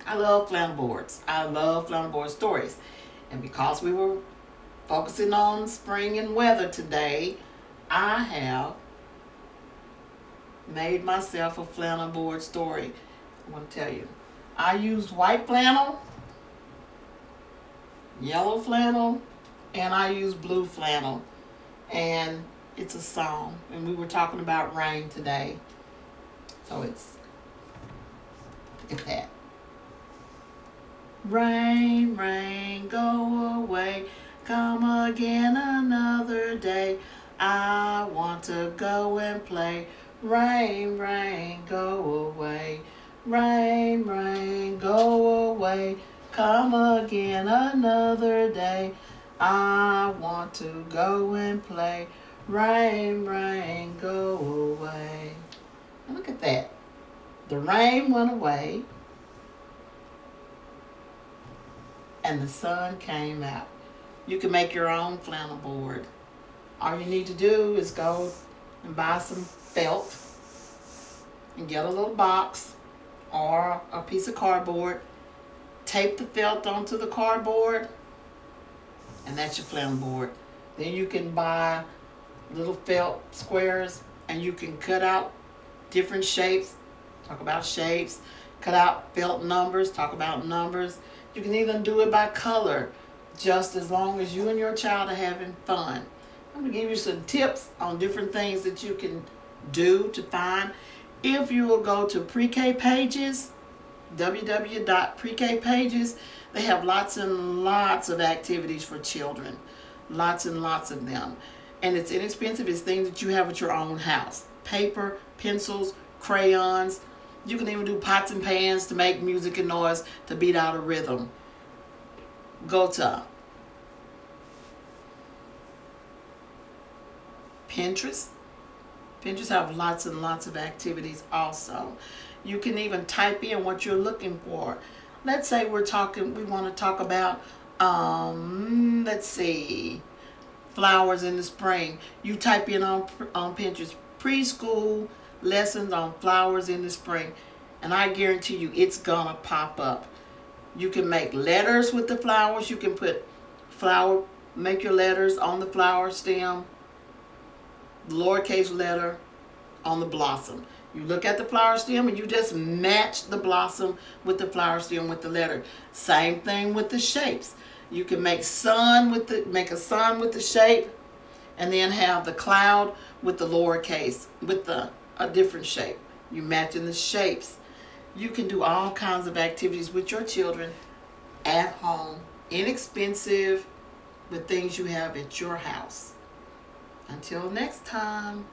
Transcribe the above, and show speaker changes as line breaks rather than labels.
I love flannel boards. I love flannel board stories. And because we were focusing on spring and weather today, I have made myself a flannel board story. I want to tell you. I used white flannel, yellow flannel, and I used blue flannel. And it's a song. And we were talking about rain today. So look at that. Rain, rain, go away. Come again another day. I want to go and play. Rain, rain, go away. Rain, rain, go away. Come again another day. I want to go and play. Rain, rain, go away. And look at that. The rain went away and the sun came out. You can make your own flannel board. All you need to do is go and buy some felt and get a little box or a piece of cardboard. Tape the felt onto the cardboard, and that's your flannel board. Then you can buy little felt squares and you can cut out different shapes. Talk about shapes. Cut out felt numbers. Talk about numbers. You can even do it by color, just as long as you and your child are having fun. I'm going to give you some tips on different things that you can do to find. If you will go to Pre-K Pages, www.pre-k pages, they have lots and lots of activities for children. Lots and lots of them. And it's inexpensive. It's things that you have at your own house. Paper, pencils, crayons. You can even do pots and pans to make music and noise to beat out a rhythm. Go to Pinterest. Pinterest have lots and lots of activities also. You can even type in what you're looking for. Let's say we want to talk about, flowers in the spring. You type in on Pinterest, preschool lessons on flowers in the spring, and I guarantee you it's gonna pop up. You can make letters with the flowers. You can make your letters on the flower stem, the lowercase letter on the blossom. You look at the flower stem and you just match the blossom with the flower stem with the letter. Same thing with the shapes. You can make a sun with the shape, and then have the cloud with the lowercase with a different shape. You matching the shapes. You can do all kinds of activities with your children at home, inexpensive, with things you have at your house. Until next time.